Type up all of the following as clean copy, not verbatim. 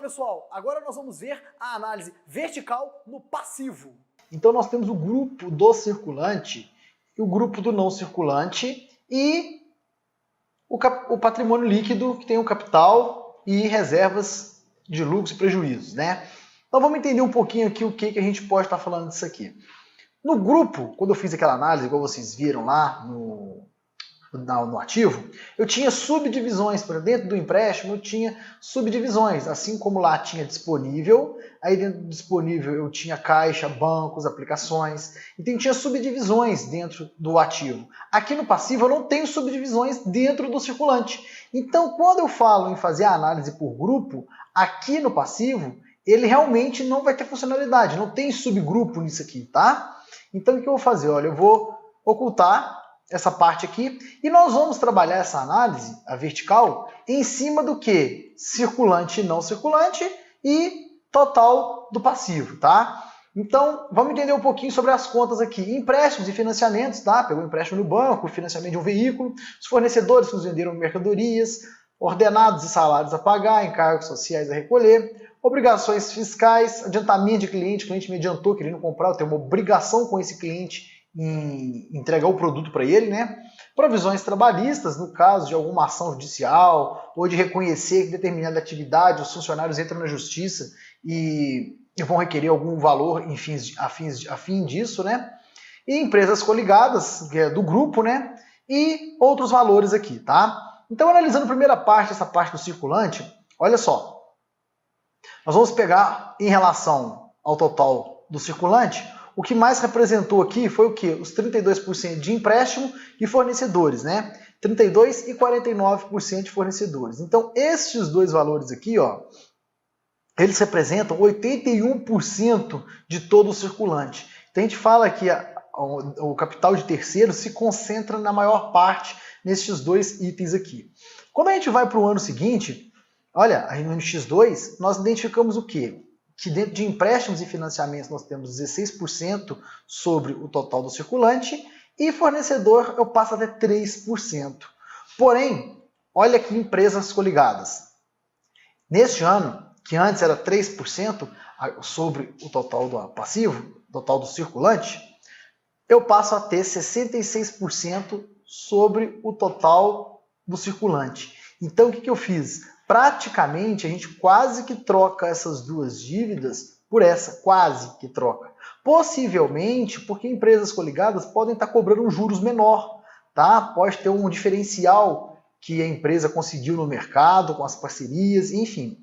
pessoal, agora nós vamos ver a análise vertical no passivo. Então nós temos o grupo do circulante e o grupo do não circulante e o patrimônio líquido, que tem o capital e reservas de lucros e prejuízos, né? Então vamos entender um pouquinho aqui o que a gente pode estar falando disso aqui. No grupo, quando eu fiz aquela análise, igual vocês viram lá no ativo, eu tinha subdivisões. Por dentro do empréstimo eu tinha subdivisões, assim como lá tinha disponível, aí dentro do disponível eu tinha caixa, bancos, aplicações, então tinha subdivisões dentro do ativo. Aqui no passivo eu não tenho subdivisões dentro do circulante. Então quando eu falo em fazer a análise por grupo, aqui no passivo, ele realmente não vai ter funcionalidade, não tem subgrupo nisso aqui, tá? Então o que eu vou fazer? Olha, eu vou ocultar essa parte aqui, e nós vamos trabalhar essa análise, a vertical, em cima do que? Circulante e não circulante e total do passivo, tá? Então, vamos entender um pouquinho sobre as contas aqui. Empréstimos e financiamentos, tá? Pegou empréstimo no banco, financiamento de um veículo, os fornecedores que nos venderam mercadorias, ordenados e salários a pagar, encargos sociais a recolher, obrigações fiscais, adiantamento de cliente, o cliente me adiantou querendo comprar, eu tenho uma obrigação com esse cliente em entregar o produto para ele, né? Provisões trabalhistas, no caso de alguma ação judicial ou de reconhecer que determinada atividade, os funcionários entram na justiça e vão requerer algum valor a fim disso, né? E empresas coligadas, que é do grupo, né? E outros valores aqui, tá? Então, analisando a primeira parte, essa parte do circulante, olha só. Nós vamos pegar em relação ao total do circulante. O que mais representou aqui foi o quê? Os 32% de empréstimo e fornecedores, né? 32% e 49% de fornecedores. Então, estes dois valores aqui, ó, eles representam 81% de todo o circulante. Então, a gente fala que o capital de terceiros se concentra na maior parte nesses dois itens aqui. Quando a gente vai para o ano seguinte, olha, no X2, nós identificamos o quê? Que dentro de empréstimos e financiamentos nós temos 16% sobre o total do circulante e fornecedor eu passo até 3%. Porém, olha aqui empresas coligadas. Neste ano, que antes era 3% sobre o total do passivo, total do circulante, eu passo a ter 66% sobre o total do circulante. Então, o que eu fiz? Praticamente, a gente quase que troca essas duas dívidas por essa, quase que troca. Possivelmente, porque empresas coligadas podem estar cobrando um juros menor, tá? Pode ter um diferencial que a empresa conseguiu no mercado, com as parcerias, enfim.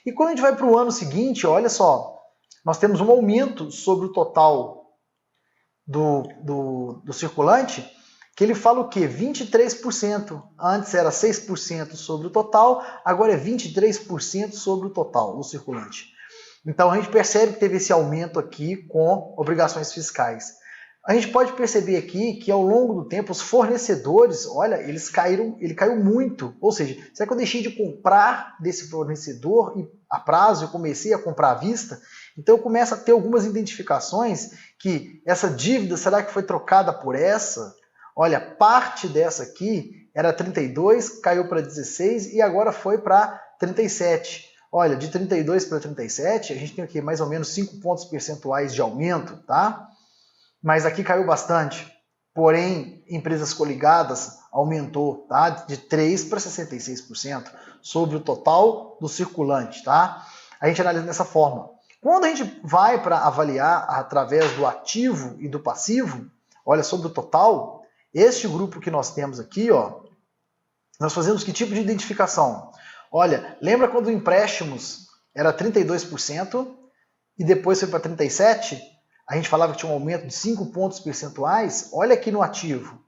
E quando a gente vai para o ano seguinte, olha só, nós temos um aumento sobre o total do circulante, que ele fala o quê? 23%. Antes era 6% sobre o total, agora é 23% sobre o total, o circulante. Então a gente percebe que teve esse aumento aqui com obrigações fiscais. A gente pode perceber aqui que ao longo do tempo os fornecedores, olha, ele caiu muito. Ou seja, será que eu deixei de comprar desse fornecedor a prazo, eu comecei a comprar à vista? Então eu começo a ter algumas identificações que essa dívida, será que foi trocada por essa? Olha, parte dessa aqui era 32, caiu para 16 e agora foi para 37. Olha, de 32 para 37, a gente tem aqui mais ou menos 5 pontos percentuais de aumento, tá? Mas aqui caiu bastante. Porém, empresas coligadas aumentou, tá? De 3 para 66% sobre o total do circulante, tá? A gente analisa dessa forma. Quando a gente vai para avaliar através do ativo e do passivo, olha, sobre o total, este grupo que nós temos aqui, ó, nós fazemos que tipo de identificação? Olha, lembra quando empréstimos era 32% e depois foi para 37%? A gente falava que tinha um aumento de 5 pontos percentuais. Olha aqui no ativo,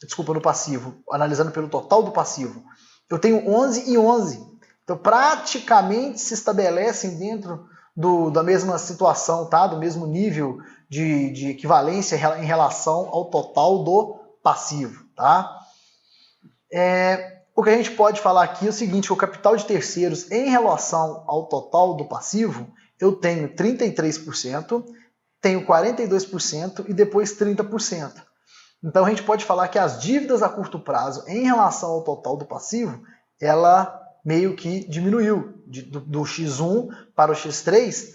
desculpa, no passivo, analisando pelo total do passivo. Eu tenho 11 e 11. Então praticamente se estabelecem dentro da mesma situação, tá? Do mesmo nível de equivalência em relação ao total do passivo, tá? O que a gente pode falar aqui é o seguinte, que o capital de terceiros em relação ao total do passivo, eu tenho 33%, tenho 42% e depois 30%. Então a gente pode falar que as dívidas a curto prazo em relação ao total do passivo, ela meio que diminuiu. Do X1 para o X3,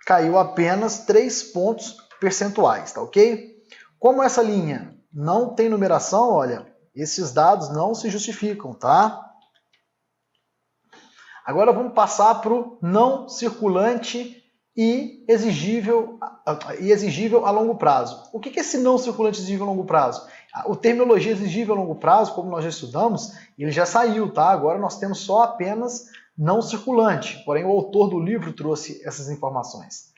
caiu apenas 3 pontos percentuais, tá ok? Como essa linha não tem numeração, olha, esses dados não se justificam, tá? Agora vamos passar para o não circulante e exigível a longo prazo. O que é esse não circulante exigível a longo prazo? O terminologia exigível a longo prazo, como nós já estudamos, ele já saiu, tá? Agora nós temos só apenas não circulante, porém o autor do livro trouxe essas informações.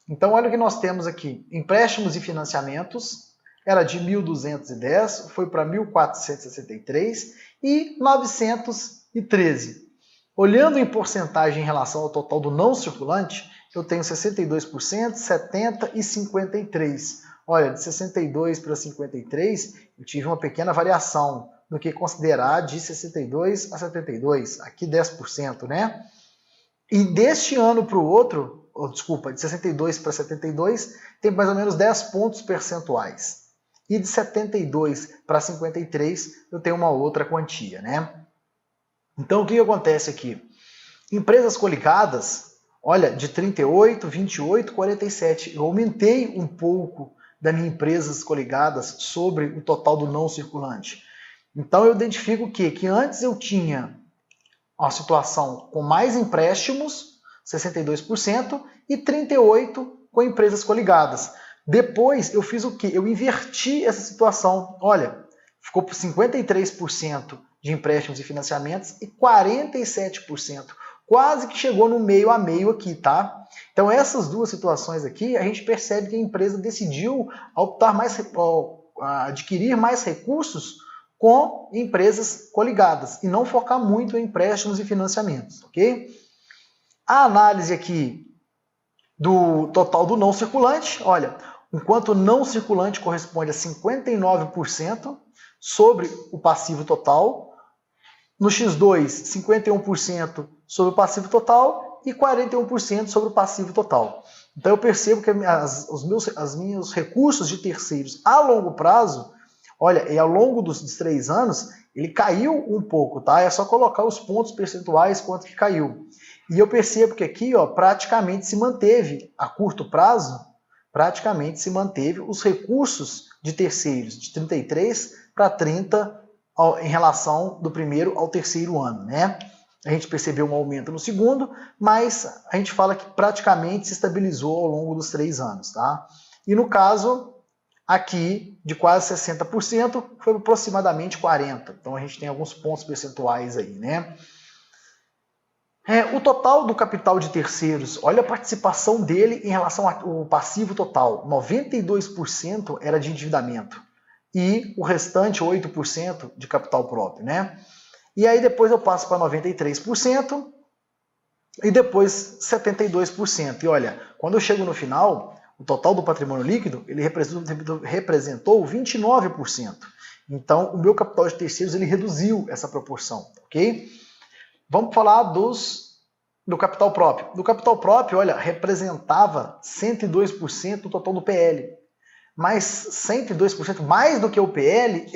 Então olha o que nós temos aqui, empréstimos e financiamentos, era de 1.210, foi para 1.463 e 913. Olhando em porcentagem em relação ao total do não circulante, eu tenho 62%, 70% e 53%. Olha, de 62 para 53, eu tive uma pequena variação do que considerar de 62 a 72, aqui 10%, né? E deste ano para o outro, desculpa, de 62 para 72, tem mais ou menos 10 pontos percentuais. E de 72 para 53, eu tenho uma outra quantia, né? Então, o que acontece aqui? Empresas coligadas, olha, de 38, 28, 47. Eu aumentei um pouco das minhas empresas coligadas sobre o total do não circulante. Então, eu identifico o quê? Que antes eu tinha uma situação com mais empréstimos, 62%, e 38% com empresas coligadas. Depois, eu fiz o quê? Eu inverti essa situação. Olha, ficou por 53% de empréstimos e financiamentos e 47%. Quase que chegou no meio a meio aqui, tá? Então essas duas situações aqui, a gente percebe que a empresa decidiu adquirir mais recursos com empresas coligadas e não focar muito em empréstimos e financiamentos, ok? A análise aqui do total do não circulante, olha, enquanto o não circulante corresponde a 59% sobre o passivo total, no X2, 51% sobre o passivo total e 41% sobre o passivo total. Então eu percebo que os meus recursos de terceiros a longo prazo, olha, e ao longo dos 3 anos, ele caiu um pouco, tá? É só colocar os pontos percentuais quanto que caiu. E eu percebo que aqui, ó, praticamente se manteve, a curto prazo, praticamente se manteve os recursos de terceiros de 33 para 30 em relação do primeiro ao terceiro ano, né? A gente percebeu um aumento no segundo, mas a gente fala que praticamente se estabilizou ao longo dos 3 anos, tá? E no caso aqui, de quase 60%, foi aproximadamente 40%. Então a gente tem alguns pontos percentuais aí, né? O total do capital de terceiros, olha a participação dele em relação ao passivo total. 92% era de endividamento e o restante 8% de capital próprio, né? E aí depois eu passo para 93% e depois 72%. E olha, quando eu chego no final, o total do patrimônio líquido, ele representou 29%. Então, o meu capital de terceiros, ele reduziu essa proporção, ok? Vamos falar do capital próprio. Do capital próprio, olha, representava 102% do total do PL. Mas 102% mais do que o PL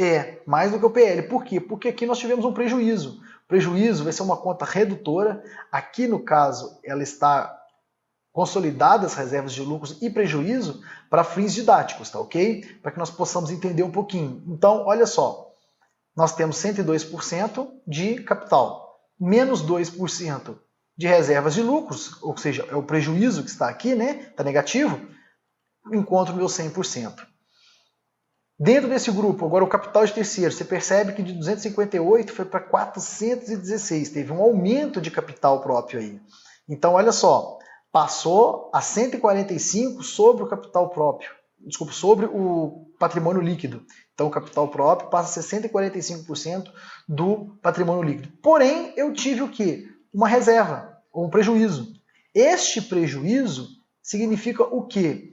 mais do que o PL. Por quê? Porque aqui nós tivemos um prejuízo. O prejuízo vai ser uma conta redutora. Aqui, no caso, ela está consolidada as reservas de lucros e prejuízo para fins didáticos, tá ok? Para que nós possamos entender um pouquinho. Então, olha só, nós temos 102% de capital, menos 2% de reservas de lucros, ou seja, é o prejuízo que está aqui, né? Está negativo, encontro o meu 100%. Dentro desse grupo, agora o capital de terceiro, você percebe que de 258 foi para 416, teve um aumento de capital próprio aí. Então, olha só, passou a 145 sobre o capital próprio, desculpa, sobre o patrimônio líquido. Então, o capital próprio passa a ser 145% do patrimônio líquido. Porém, eu tive o quê? Uma reserva, ou um prejuízo. Este prejuízo significa o quê?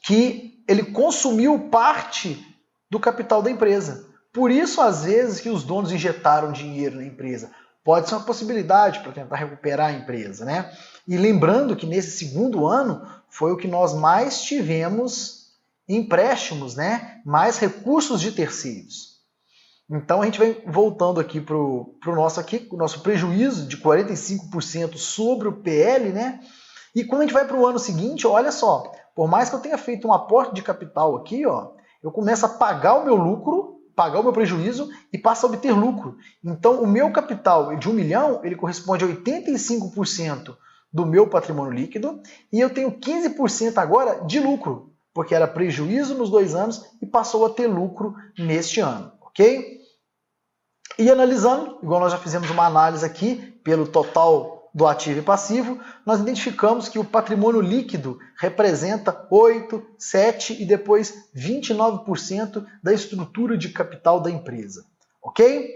Que ele consumiu parte do capital da empresa. Por isso, às vezes, que os donos injetaram dinheiro na empresa. Pode ser uma possibilidade para tentar recuperar a empresa, né? E lembrando que nesse segundo ano foi o que nós mais tivemos empréstimos, né? Mais recursos de terceiros. Então a gente vem voltando aqui para o nosso prejuízo de 45% sobre o PL, né? E quando a gente vai para o ano seguinte, olha só, por mais que eu tenha feito um aporte de capital aqui, ó, eu começo a pagar o meu lucro, pagar o meu prejuízo e passo a obter lucro. Então o meu capital de 1 milhão, ele corresponde a 85% do meu patrimônio líquido e eu tenho 15% agora de lucro, porque era prejuízo nos 2 anos e passou a ter lucro neste ano, ok? E analisando, igual nós já fizemos uma análise aqui pelo total do ativo e passivo, nós identificamos que o patrimônio líquido representa 8, 7 e depois 29% da estrutura de capital da empresa, ok?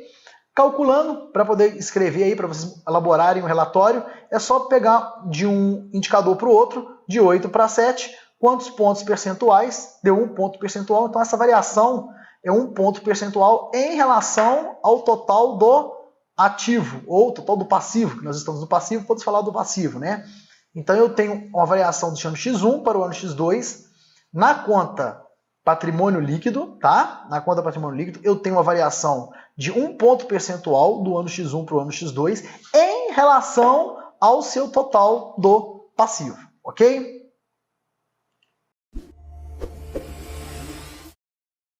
Calculando, para poder escrever aí, para vocês elaborarem o relatório, é só pegar de um indicador para o outro, de 8 para 7, quantos pontos percentuais, deu 1 ponto percentual, então essa variação é 1 ponto percentual em relação ao total do ativo, ou total do passivo, que nós estamos no passivo, podemos falar do passivo, né? Então eu tenho uma variação do ano X1 para o ano X2, na conta patrimônio líquido, tá? Na conta patrimônio líquido, eu tenho uma variação de 1 ponto percentual do ano X1 para o ano X2 em relação ao seu total do passivo, ok?